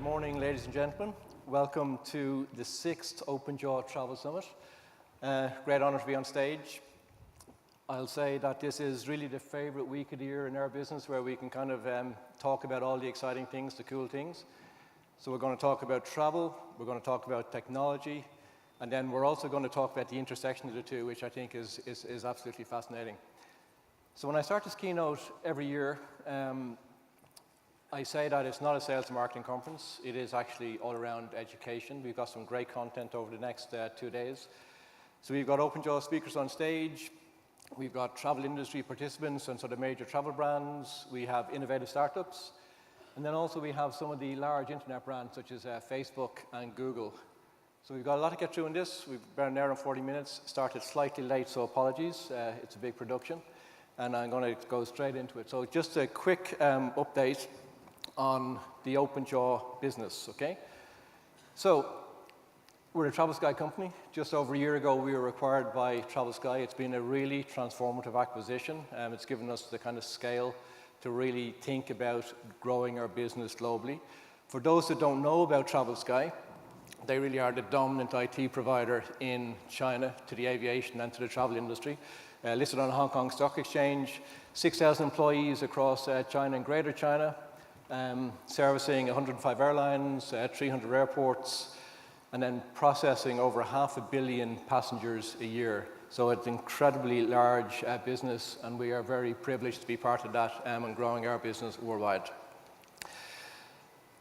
morning, ladies and gentlemen. Welcome to the 6th OpenJaw Travel Summit. Great honor to be on stage. I'll say that this is really the favorite week of the year in our business where we can kind of talk about all the exciting things, the cool things. So we're going to talk about travel, we're going to talk about technology, and then we're also going to talk about the intersection of the two, which I think is absolutely fascinating. So when I start this keynote every year, I say that it's not a sales and marketing conference. It is actually all around education. We've got some great content over the next 2 days. So we've got OpenJaw speakers on stage. We've got travel industry participants and sort of major travel brands. We have innovative startups. And then also we have some of the large internet brands such as Facebook and Google. So we've got a lot to get through in this. We've about an hour and 40 minutes. Started slightly late, so apologies. It's a big production. And I'm going to go straight into it. So just a quick update on the OpenJaw business, okay? So we're a TravelSky company. Just over a year ago, we were acquired by TravelSky. It's been a really transformative acquisition. It's given us the kind of scale to really think about growing our business globally. For those that don't know about TravelSky, they really are the dominant IT provider in China to the aviation and to the travel industry. Listed on the Hong Kong Stock Exchange, 6,000 employees across China and Greater China. Servicing 105 airlines, 300 airports, and then processing over 500 million passengers a year. So it's an incredibly large business, and we are very privileged to be part of that and growing our business worldwide.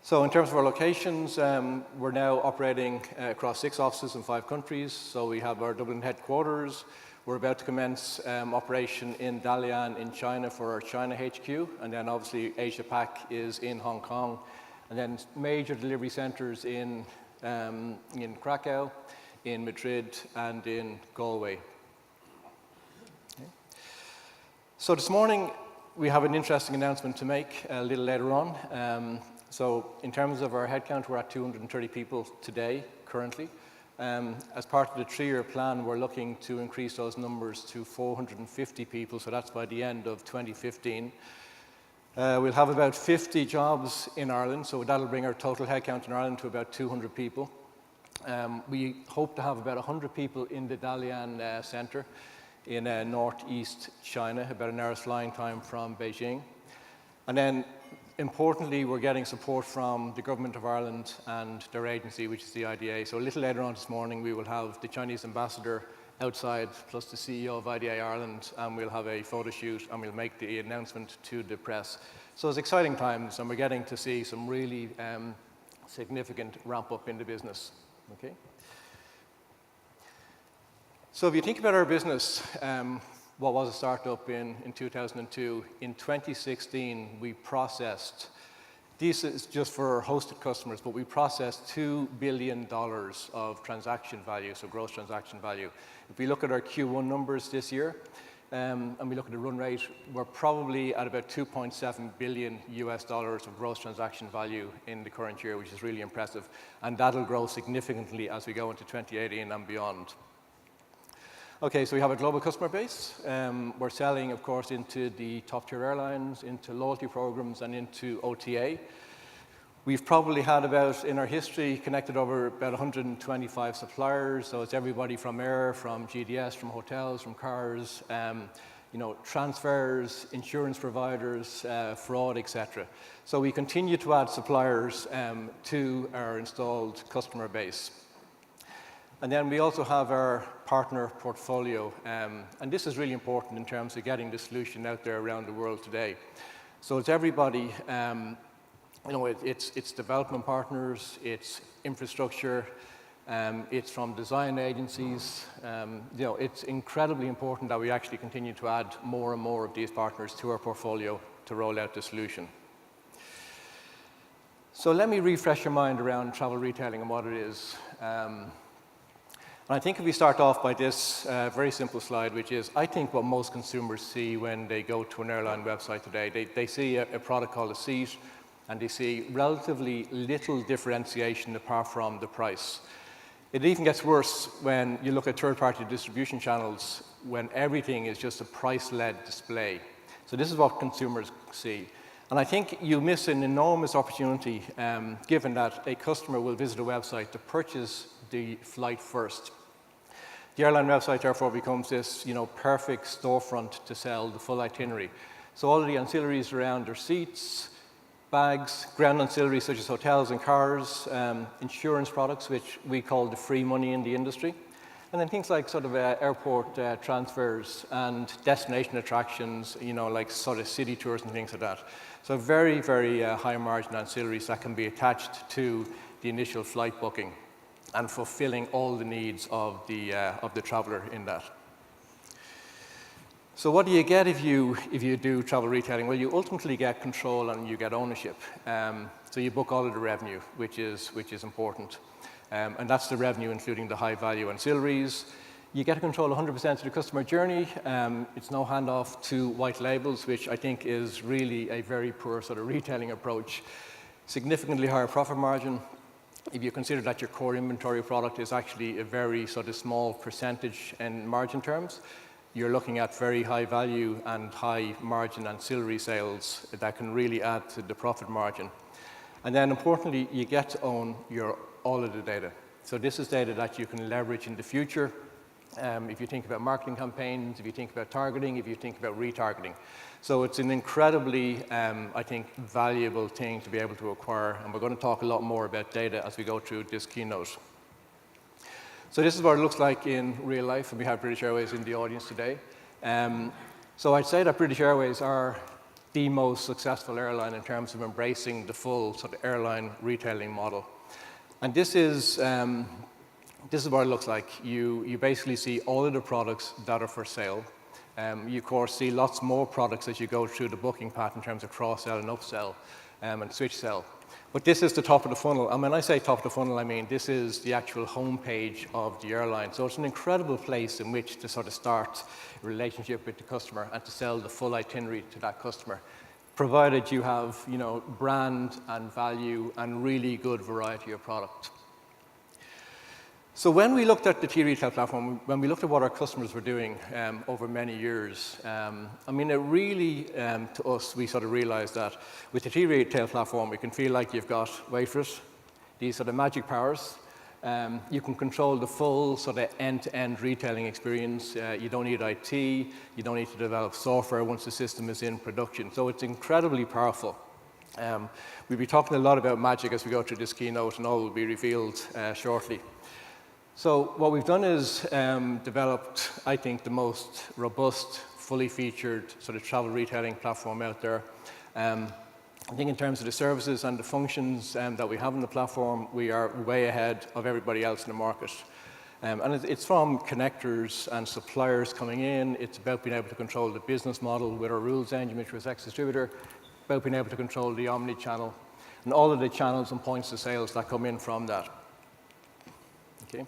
So in terms of our locations, we're now operating across 6 offices in 5 countries. So we have our Dublin headquarters. We're about to commence operation in Dalian in China for our China HQ, and then obviously Asia Pac is in Hong Kong, and then major delivery centers in Krakow, in Madrid, and in Galway. Okay. So this morning we have an interesting announcement to make a little later on. So in terms of our headcount, we're at 230 people today, currently. As part of the 3-year plan, we're looking to increase those numbers to 450 people, so that's by the end of 2015. We'll have about 50 jobs in Ireland, so that'll bring our total headcount in Ireland to about 200 people. We hope to have about 100 people in the Dalian Center in northeast China, about an hour's flying time from Beijing. And then importantly, we're getting support from the Government of Ireland and their agency, which is the IDA. So a little later on this morning, we will have the Chinese ambassador outside, plus the CEO of IDA Ireland, and we'll have a photo shoot, and we'll make the announcement to the press. So it's exciting times, and we're getting to see some really significant ramp up in the business. Okay. So if you think about our business, what was a startup in 2002. In 2016, we processed, this is just for our hosted customers, but we processed $2 billion of transaction value, so gross transaction value. If we look at our Q1 numbers this year, and we look at the run rate, we're probably at about $2.7 billion of gross transaction value in the current year, which is really impressive. And that'll grow significantly as we go into 2018 and beyond. Okay, so we have a global customer base. We're selling, of course, into the top-tier airlines, into loyalty programs, and into OTA. We've probably had about, in our history, connected over about 125 suppliers. So it's everybody from air, from GDS, from hotels, from cars, transfers, insurance providers, fraud, etc. So we continue to add suppliers to our installed customer base. And then we also have our partner portfolio, and this is really important in terms of getting the solution out there around the world today. So it's everybody, it's development partners, it's infrastructure, it's from design agencies. It's incredibly important that we actually continue to add more and more of these partners to our portfolio to roll out the solution. So let me refresh your mind around travel retailing and what it is. And I think if we start off by this very simple slide, which is, I think what most consumers see when they go to an airline website today, they see a product called a seat, and they see relatively little differentiation apart from the price. It even gets worse when you look at third-party distribution channels, when everything is just a price-led display. So this is what consumers see. And I think you miss an enormous opportunity, given that a customer will visit a website to purchase the flight first. The airline website, therefore, becomes this, perfect storefront to sell the full itinerary. So all of the ancillaries around their seats, bags, ground ancillaries such as hotels and cars, insurance products, which we call the free money in the industry, and then things like sort of airport transfers and destination attractions, like sort of city tours and things like that. So very, very high margin ancillaries that can be attached to the initial flight booking and fulfilling all the needs of the traveler in that. So what do you get if you do travel retailing? Well, you ultimately get control and you get ownership. So you book all of the revenue, which is important. And that's the revenue including the high value ancillaries. You get to control 100% of the customer journey. It's no handoff to white labels, which I think is really a very poor sort of retailing approach. Significantly higher profit margin. If you consider that your core inventory product is actually a very sort of small percentage in margin terms, you're looking at very high value and high margin ancillary sales that can really add to the profit margin. And then importantly, you get to own all of the data. So this is data that you can leverage in the future. If you think about marketing campaigns, if you think about targeting, if you think about retargeting. So it's an incredibly, I think, valuable thing to be able to acquire. And we're going to talk a lot more about data as we go through this keynote. So this is what it looks like in real life, and we have British Airways in the audience today. So I'd say that British Airways are the most successful airline in terms of embracing the full sort of airline retailing model. And this is what it looks like. You basically see all of the products that are for sale. You, of course, see lots more products as you go through the booking path in terms of cross-sell and upsell and switch-sell. But this is the top of the funnel. And when I say top of the funnel, I mean this is the actual homepage of the airline. So it's an incredible place in which to sort of start a relationship with the customer and to sell the full itinerary to that customer, provided you have, brand and value and really good variety of product. So when we looked at the T-Retail platform, when we looked at what our customers were doing over many years, it really, to us, we sort of realized that with the T-Retail platform, it can feel like you've got, wait for it, these sort of magic powers. You can control the full sort of end-to-end retailing experience. You don't need IT. You don't need to develop software once the system is in production. So it's incredibly powerful. We'll be talking a lot about magic as we go through this keynote, and all will be revealed shortly. So what we've done is developed, I think, the most robust, fully featured sort of travel retailing platform out there. I think in terms of the services and the functions that we have on the platform, we are way ahead of everybody else in the market. And it's from connectors and suppliers coming in. It's about being able to control the business model with our rules engine, which was ex-distributor, about being able to control the omni-channel, and all of the channels and points of sales that come in from that. Okay.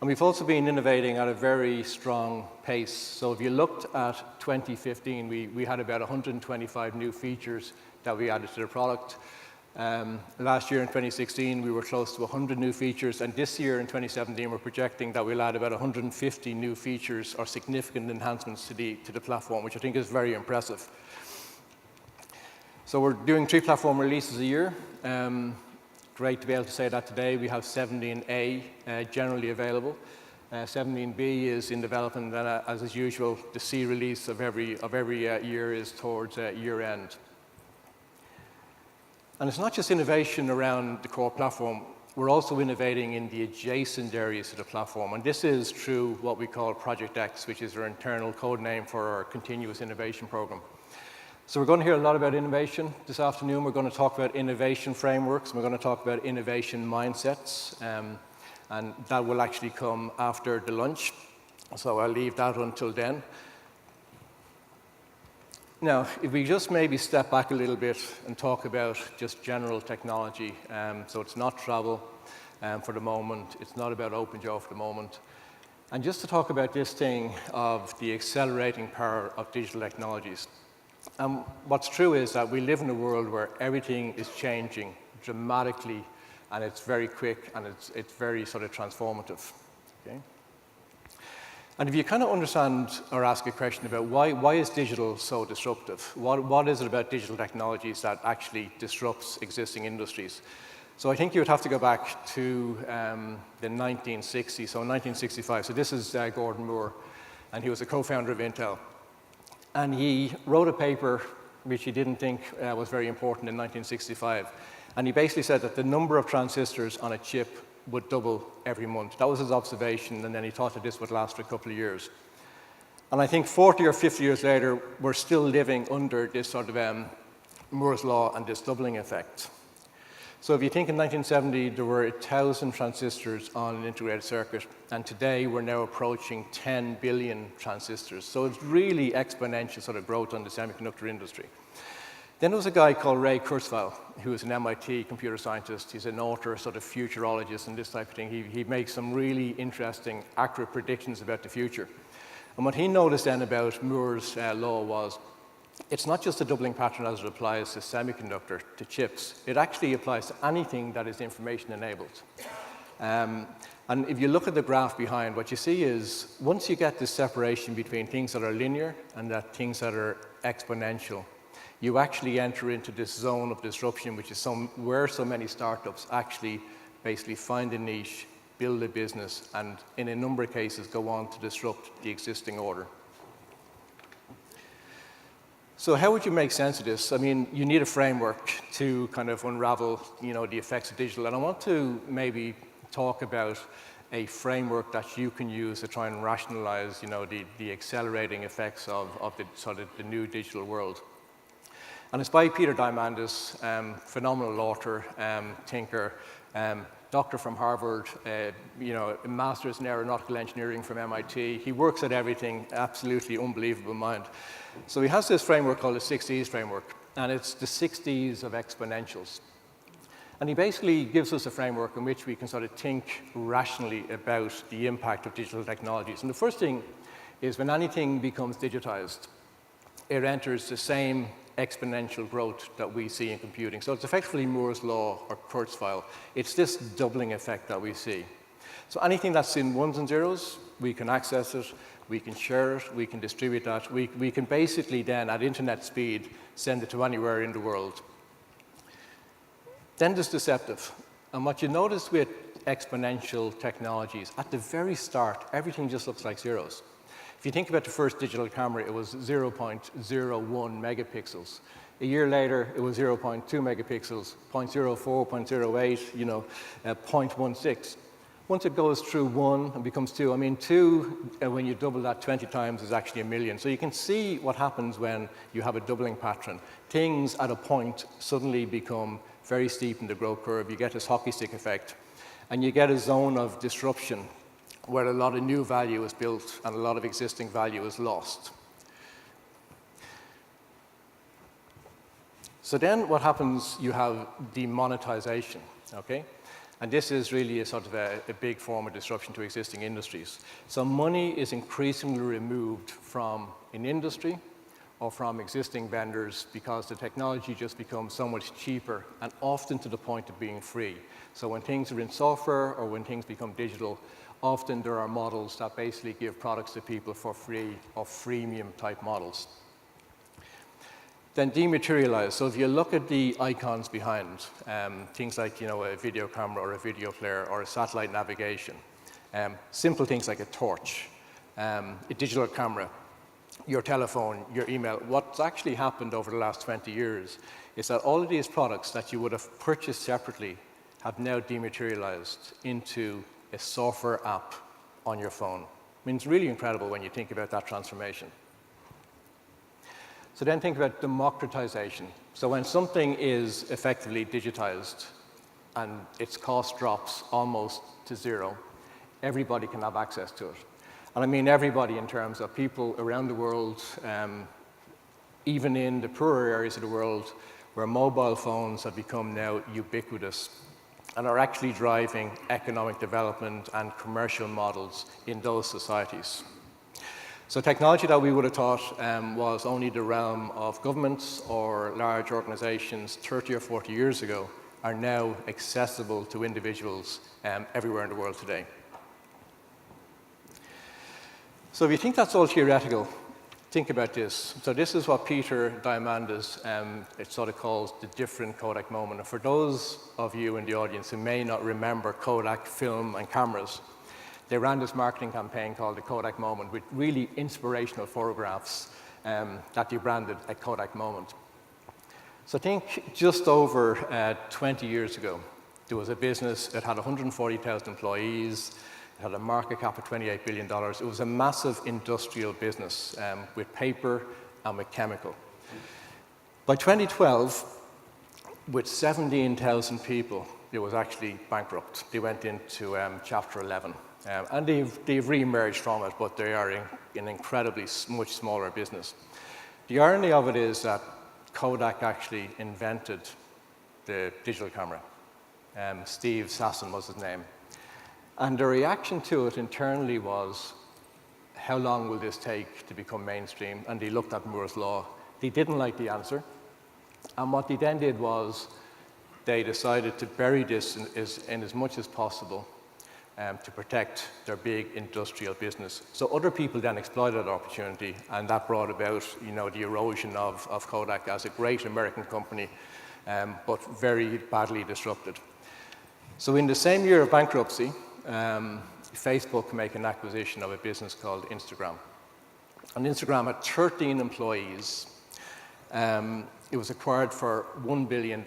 And we've also been innovating at a very strong pace. So if you looked at 2015, we had about 125 new features that we added to the product. Last year in 2016, we were close to 100 new features. And this year in 2017, we're projecting that we'll add about 150 new features or significant enhancements to the platform, which I think is very impressive. So we're doing 3 platform releases a year. Great to be able to say that today. We have 17A generally available. 17B is in development, and as is usual, the C release of every year is towards year end. And it's not just innovation around the core platform. We're also innovating in the adjacent areas of the platform, and this is through what we call Project X, which is our internal code name for our continuous innovation program. So we're going to hear a lot about innovation this afternoon. We're going to talk about innovation frameworks. We're going to talk about innovation mindsets, and that will actually come after the lunch. So I'll leave that until then. Now, if we just maybe step back a little bit and talk about just general technology. So it's not travel for the moment. It's not about OpenJaw for the moment. And just to talk about this thing of the accelerating power of digital technologies. What's true is that we live in a world where everything is changing dramatically, and it's very quick, and it's very sort of transformative. Okay? And if you kind of understand or ask a question about why is digital so disruptive? What is it about digital technologies that actually disrupts existing industries? So I think you would have to go back to the 1960s, so 1965. So this is Gordon Moore, and he was a co-founder of Intel. And he wrote a paper which he didn't think was very important in 1965. And he basically said that the number of transistors on a chip would double every month. That was his observation, and then he thought that this would last for a couple of years. And I think 40 or 50 years later, we're still living under this sort of Moore's law and this doubling effect. So if you think in 1970, there were 1,000 transistors on an integrated circuit, and today we're now approaching 10 billion transistors. So it's really exponential sort of growth on the semiconductor industry. Then there was a guy called Ray Kurzweil, who was an MIT computer scientist. He's an author, sort of futurologist and this type of thing. He makes some really interesting, accurate predictions about the future. And what he noticed then about Moore's law was, it's not just a doubling pattern as it applies to semiconductor, to chips. It actually applies to anything that is information enabled. And if you look at the graph behind, what you see is, once you get this separation between things that are linear and things that are exponential, you actually enter into this zone of disruption, which is where so many startups actually basically find a niche, build a business, and in a number of cases go on to disrupt the existing order. So how would you make sense of this? I mean, you need a framework to kind of unravel, the effects of digital. And I want to maybe talk about a framework that you can use to try and rationalize, the accelerating effects of the new digital world. And it's by Peter Diamandis, phenomenal author, thinker, doctor from Harvard, a master's in aeronautical engineering from MIT. He works at everything, absolutely unbelievable mind. So he has this framework called the 60s framework, and it's the 60s of exponentials. And he basically gives us a framework in which we can sort of think rationally about the impact of digital technologies. And the first thing is, when anything becomes digitized, it enters the same exponential growth that we see in computing. So it's effectively Moore's law or Kurzweil. It's this doubling effect that we see. So anything that's in ones and zeros, we can access it, we can share it, we can distribute that. We can basically then, at internet speed, send it to anywhere in the world. Then there's deceptive. And what you notice with exponential technologies, at the very start, everything just looks like zeros. If you think about the first digital camera, it was 0.01 megapixels. A year later, it was 0.2 megapixels, 0.04, 0.08, 0.16. Once it goes through 1 and becomes 2, I mean, 2, when you double that 20 times, is actually 1 million. So you can see what happens when you have a doubling pattern. Things at a point suddenly become very steep in the growth curve. You get this hockey stick effect, and you get a zone of disruption where a lot of new value is built and a lot of existing value is lost. So then what happens, you have demonetization, okay? And this is really a sort of a big form of disruption to existing industries. So money is increasingly removed from an industry or from existing vendors because the technology just becomes so much cheaper and often to the point of being free. So when things are in software or when things become digital, often there are models that basically give products to people for free or freemium type models. Then dematerialize. So if you look at the icons behind, things like a video camera or a video player or a satellite navigation, simple things like a torch, a digital camera, your telephone, your email. What's actually happened over the last 20 years is that all of these products that you would have purchased separately have now dematerialized into a software app on your phone. I mean, it's really incredible when you think about that transformation. So then think about democratization. So when something is effectively digitized and its cost drops almost to zero, everybody can have access to it. And I mean everybody in terms of people around the world, even in the poorer areas of the world, where mobile phones have become now ubiquitous and are actually driving economic development and commercial models in those societies. So technology that we would have thought was only the realm of governments or large organizations 30 or 40 years ago are now accessible to individuals everywhere in the world today. So if you think that's all theoretical, think about this. So this is what Peter Diamandis it sort of calls the different Kodak moment. And for those of you in the audience who may not remember Kodak film and cameras, they ran this marketing campaign called the Kodak Moment with really inspirational photographs that they branded a Kodak Moment. So think just over 20 years ago, there was a business that had 140,000 employees, it had a market cap of $28 billion. It was a massive industrial business with paper and with chemical. By 2012, with 17,000 people, it was actually bankrupt. They went into Chapter 11. And they've re-emerged from it, but they are an incredibly much smaller business. The irony of it is that Kodak actually invented the digital camera. Steve Sasson was his name. And the reaction to it internally was, how long will this take to become mainstream? And they looked at Moore's Law. They didn't like the answer. And what they then did was, they decided to bury this in as much as possible to protect their big industrial business. So other people then exploited that opportunity, and that brought about, the erosion of Kodak as a great American company, but very badly disrupted. So in the same year of bankruptcy, Facebook make an acquisition of a business called Instagram. And Instagram had 13 employees. It was acquired for $1 billion.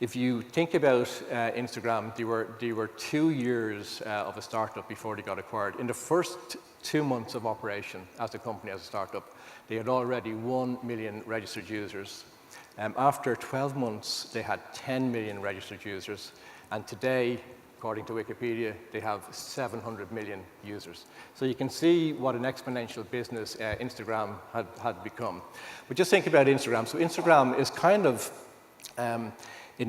If you think about Instagram, they were 2 years of a startup before they got acquired. In the first 2 months of operation as a company, as a startup, they had already 1 million registered users. After 12 months, they had 10 million registered users. And today, according to Wikipedia, they have 700 million users. So you can see what an exponential business Instagram had become. But just think about Instagram. So Instagram is kind of an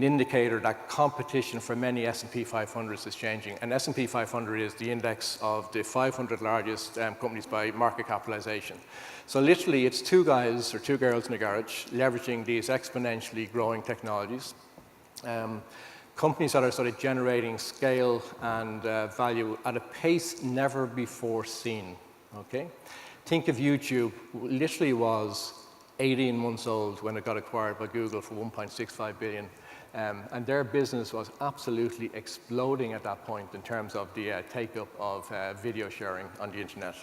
indicator that competition for many S&P 500s is changing. And S&P 500 is the index of the 500 largest companies by market capitalization. So literally, it's two guys or two girls in a garage leveraging these exponentially growing technologies. Companies that are sort of generating scale and value at a pace never before seen, okay? Think of YouTube, literally was 18 months old when it got acquired by Google for $1.65 billion. And their business was absolutely exploding at that point in terms of the take-up of video sharing on the internet.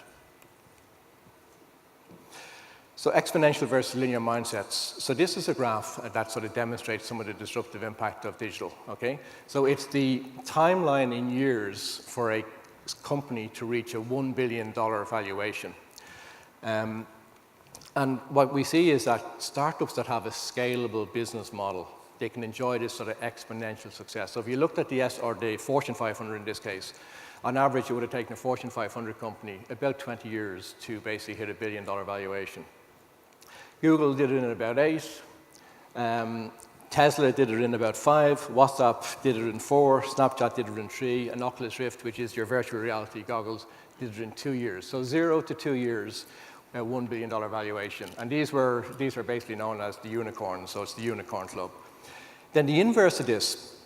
So exponential versus linear mindsets. So this is a graph that sort of demonstrates some of the disruptive impact of digital, okay? So it's the timeline in years for a company to reach a $1 billion valuation. And what we see is that startups that have a scalable business model, they can enjoy this sort of exponential success. So if you looked at the Fortune 500 in this case, on average, it would have taken a Fortune 500 company about 20 years to basically hit a $1 billion valuation. Google did it in about 8. Tesla did it in about 5. WhatsApp did it in 4. Snapchat did it in 3. And Oculus Rift, which is your virtual reality goggles, did it in 2 years. So 0 to 2 years, a $1 billion valuation. And these were basically known as the unicorns, so it's the unicorn club. Then the inverse of this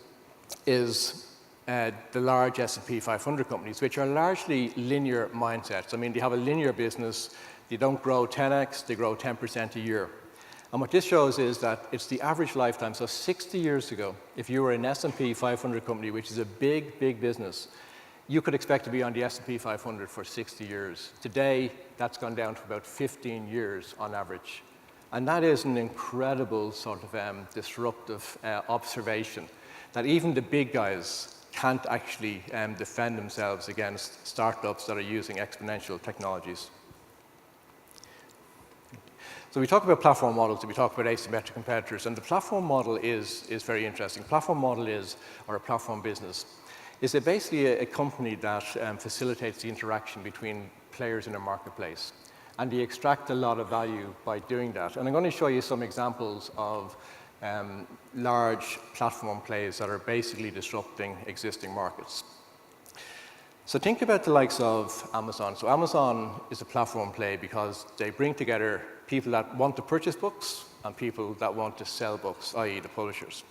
is the large S&P 500 companies, which are largely linear mindsets. I mean, they have a linear business. They don't grow 10x, they grow 10% a year. And what this shows is that it's the average lifetime. So 60 years ago, if you were an S&P 500 company, which is a big, big business, you could expect to be on the S&P 500 for 60 years. Today, that's gone down to about 15 years on average. And that is an incredible sort of disruptive observation, that even the big guys can't actually defend themselves against startups that are using exponential technologies. So we talk about platform models, we talk about asymmetric competitors, and the platform model is very interesting. Platform model is, or a platform business, is basically a company that facilitates the interaction between players in a marketplace. And they extract a lot of value by doing that. And I'm going to show you some examples of large platform plays that are basically disrupting existing markets. So think about the likes of Amazon. So Amazon is a platform play because they bring together people that want to purchase books and people that want to sell books, i.e. the publishers.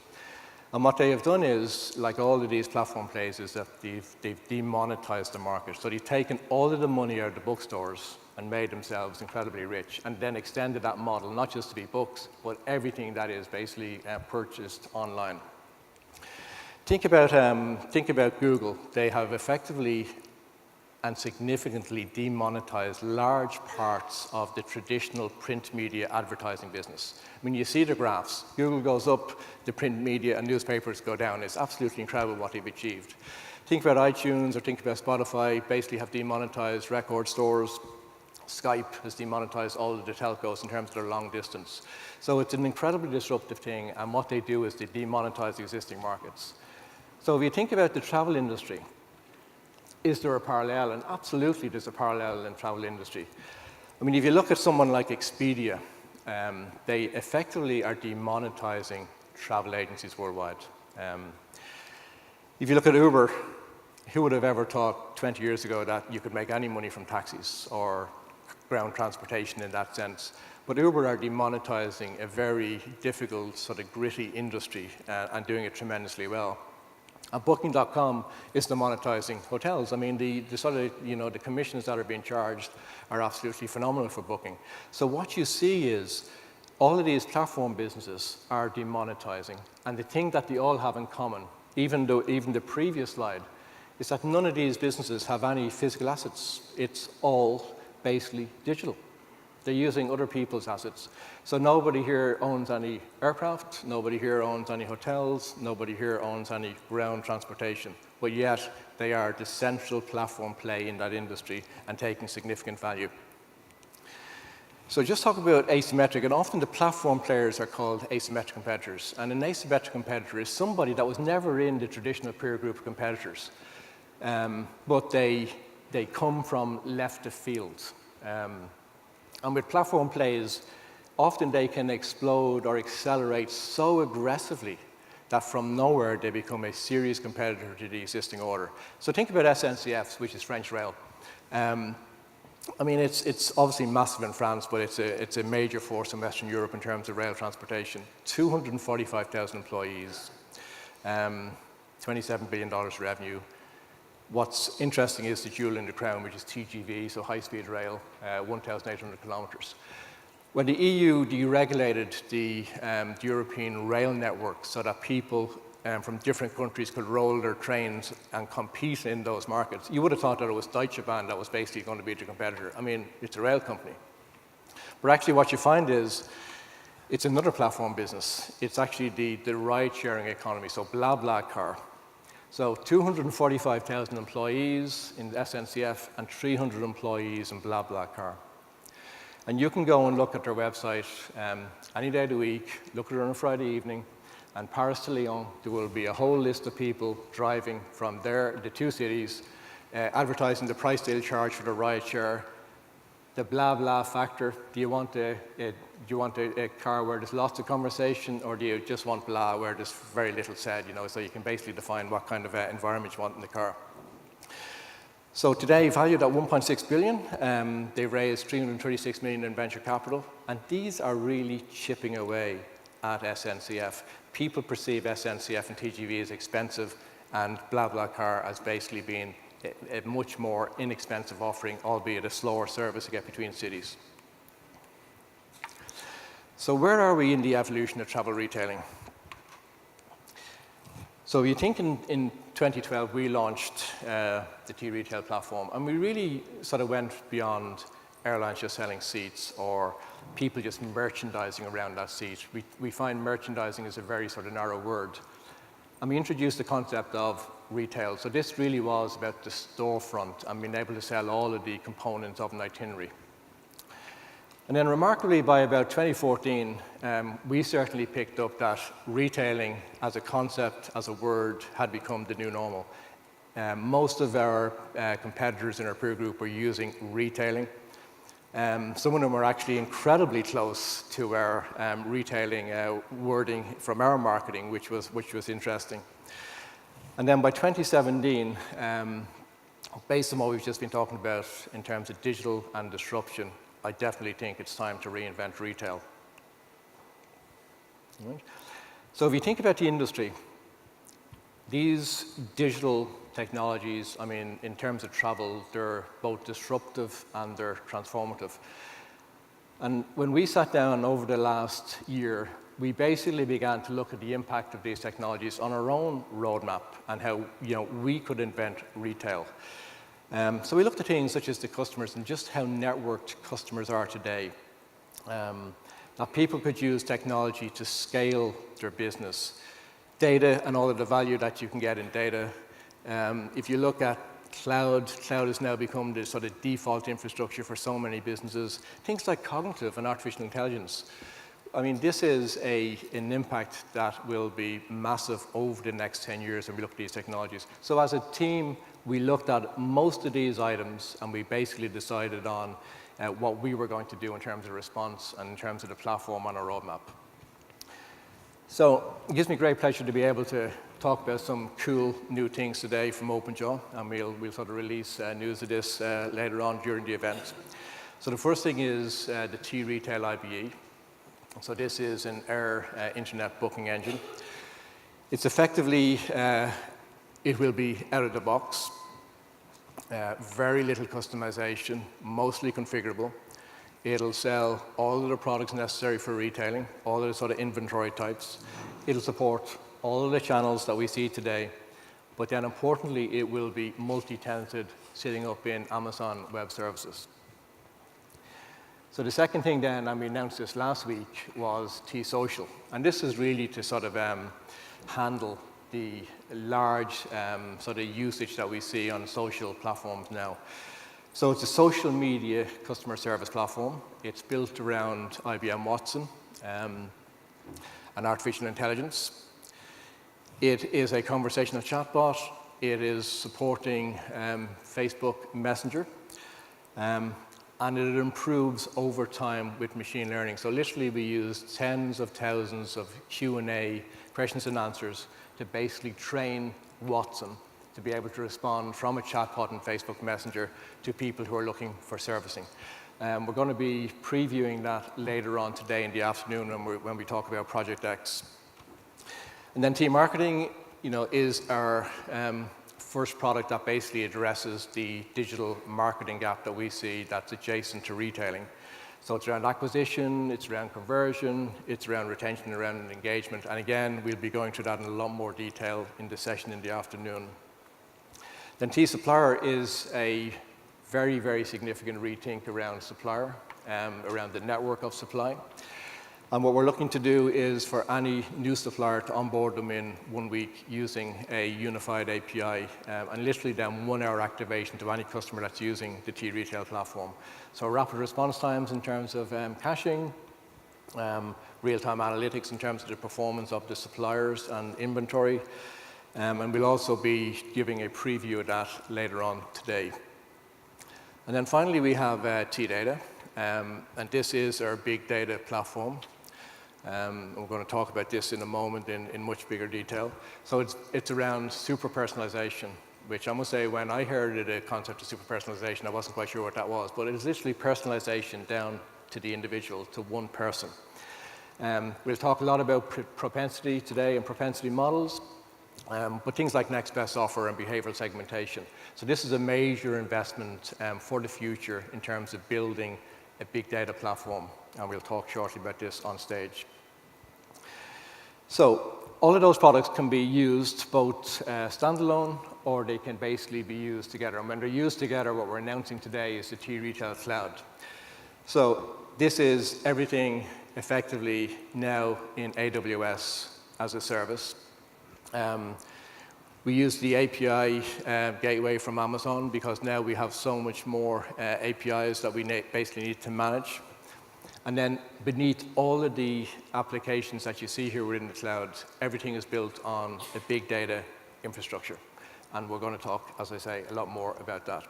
And what they have done is, like all of these platform plays, is that they've demonetized the market. So they've taken all of the money out of the bookstores and made themselves incredibly rich, and then extended that model, not just to be books, but everything that is basically purchased online. Think about Google. They have effectively and significantly demonetized large parts of the traditional print media advertising business. I mean, you see the graphs. Google goes up, the print media and newspapers go down. It's absolutely incredible what they've achieved. Think about iTunes or think about Spotify, basically have demonetized record stores. Skype has demonetized all of the telcos in terms of their long distance. So it's an incredibly disruptive thing, and what they do is they demonetize the existing markets. So if you think about the travel industry, is there a parallel? And absolutely there's a parallel in the travel industry. I mean, if you look at someone like Expedia, they effectively are demonetizing travel agencies worldwide. If you look at Uber, who would have ever thought 20 years ago that you could make any money from taxis or ground transportation in that sense? But Uber are demonetizing a very difficult, sort of gritty industry and doing it tremendously well. And Booking.com is demonetizing hotels. I mean, the sort of, the commissions that are being charged are absolutely phenomenal for Booking. So what you see is all of these platform businesses are demonetizing. And the thing that they all have in common, even the previous slide, is that none of these businesses have any physical assets. It's all basically digital. They're using other people's assets. So nobody here owns any aircraft, nobody here owns any hotels, nobody here owns any ground transportation, but yet they are the central platform play in that industry and taking significant value. So just talk about asymmetric, and often the platform players are called asymmetric competitors. And an asymmetric competitor is somebody that was never in the traditional peer group of competitors, but they come from left of field. And with platform plays, often they can explode or accelerate so aggressively that from nowhere they become a serious competitor to the existing order. So think about SNCF, which is French rail. I mean, it's obviously massive in France, but it's a major force in Western Europe in terms of rail transportation. 245,000 employees, $27 billion revenue. What's interesting is the jewel in the crown, which is TGV, so high-speed rail, 1,800 kilometers. When the EU deregulated the European rail network so that people from different countries could roll their trains and compete in those markets, you would have thought that it was Deutsche Bahn that was basically going to be the competitor. I mean, it's a rail company. But actually what you find is it's another platform business. It's actually the ride-sharing economy, so BlaBlaCar. So 245,000 employees in SNCF and 300 employees in BlaBlaCar. And you can go and look at their website any day of the week, look at it on a Friday evening, and Paris to Lyon, there will be a whole list of people driving from the two cities, advertising the price they'll charge for the ride share, the blah blah factor. Do you want a car where there's lots of conversation, or do you just want blah where there's very little said, so you can basically define what kind of environment you want in the car. So today, valued at 1.6 billion, they've raised 336 million in venture capital, and these are really chipping away at SNCF. People perceive SNCF and TGV as expensive, and BlaBlaCar as basically being a much more inexpensive offering, albeit a slower service to get between cities. So where are we in the evolution of travel retailing? So you think in 2012 we launched the T-Retail platform, and we really sort of went beyond airlines just selling seats or people just merchandising around that seat. We find merchandising is a very sort of narrow word. And we introduced the concept of retail. So this really was about the storefront and being able to sell all of the components of an itinerary. And then remarkably, by about 2014, we certainly picked up that retailing as a concept, as a word, had become the new normal. Most of our competitors in our peer group were using retailing. Some of them were actually incredibly close to our retailing wording from our marketing, which was interesting. And then by 2017, based on what we've just been talking about in terms of digital and disruption, I definitely think it's time to reinvent retail. Right. So if you think about the industry, These digital technologies, I mean, in terms of travel, they're both disruptive and they're transformative. And when we sat down over the last year, we basically began to look at the impact of these technologies on our own roadmap and how we could invent retail. So we looked at things such as the customers and just how networked customers are today. That people could use technology to scale their business. Data and all of the value that you can get in data. If you look at cloud has now become the sort of default infrastructure for so many businesses. Things like cognitive and artificial intelligence. I mean, this is an impact that will be massive over the next 10 years when we look at these technologies. So as a team, we looked at most of these items and we basically decided on what we were going to do in terms of response and in terms of the platform on our roadmap. So it gives me great pleasure to be able to talk about some cool new things today from OpenJaw, and we'll sort of release news of this later on during the event. So the first thing is the T-Retail IBE. So this is an air internet booking engine. It's effectively, it will be out of the box, very little customization, mostly configurable. It'll sell all of the products necessary for retailing, all of the sort of inventory types. It'll support all of the channels that we see today, but then importantly, it will be multi-tenanted, sitting up in Amazon Web Services. So the second thing then, and we announced this last week, was T-Social. And this is really to sort of handle the large sort of usage that we see on social platforms now. So it's a social media customer service platform. It's built around IBM Watson and artificial intelligence. It is a conversational chatbot. It is supporting Facebook Messenger. And it improves over time with machine learning. So literally we use tens of thousands of Q&A, questions and answers, to basically train Watson to be able to respond from a chatbot in Facebook Messenger to people who are looking for servicing. We're going to be previewing that later on today in the afternoon when we talk about Project X. And then T-Marketing, is our first product that basically addresses the digital marketing gap that we see that's adjacent to retailing. So it's around acquisition, it's around conversion, it's around retention, around engagement. And again, we'll be going through that in a lot more detail in the session in the afternoon. Then T-Supplier is a very, very significant rethink around Supplier, around the network of supply. And what we're looking to do is for any new supplier to onboard them in 1 week using a unified API, and literally then 1 hour activation to any customer that's using the T-Retail platform. So rapid response times in terms of caching, real-time analytics in terms of the performance of the suppliers and inventory. And we'll also be giving a preview of that later on today. And then finally, we have T-Data, and this is our big data platform. We're going to talk about this in a moment in much bigger detail. So it's around super personalization, which I must say, when I heard the concept of super personalization, I wasn't quite sure what that was, but it is literally personalization down to the individual, to one person. We'll talk a lot about propensity today and propensity models. But things like next best offer and behavioral segmentation. So this is a major investment for the future in terms of building a big data platform, and we'll talk shortly about this on stage. So all of those products can be used both standalone, or they can basically be used together. And when they're used together, what we're announcing today is the T-Retail Cloud. So this is everything effectively now in AWS as a service. We use the API gateway from Amazon because now we have so much more APIs that we basically need to manage. And then beneath all of the applications that you see here within the cloud, everything is built on a big data infrastructure. And we're going to talk, as I say, a lot more about that.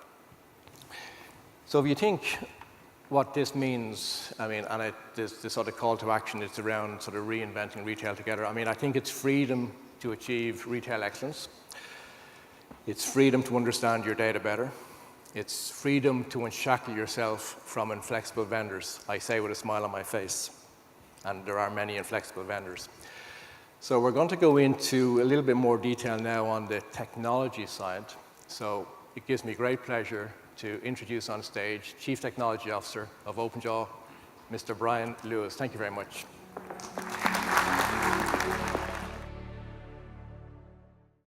So if you think what this means, I mean, and this sort of call to action, it's around sort of reinventing retail together. I mean, I think it's freedom to achieve retail excellence. It's freedom to understand your data better. It's freedom to unshackle yourself from inflexible vendors. I say with a smile on my face, and there are many inflexible vendors. So we're going to go into a little bit more detail now on the technology side. So it gives me great pleasure to introduce on stage Chief Technology Officer of OpenJaw, Mr. Brian Lewis. Thank you very much.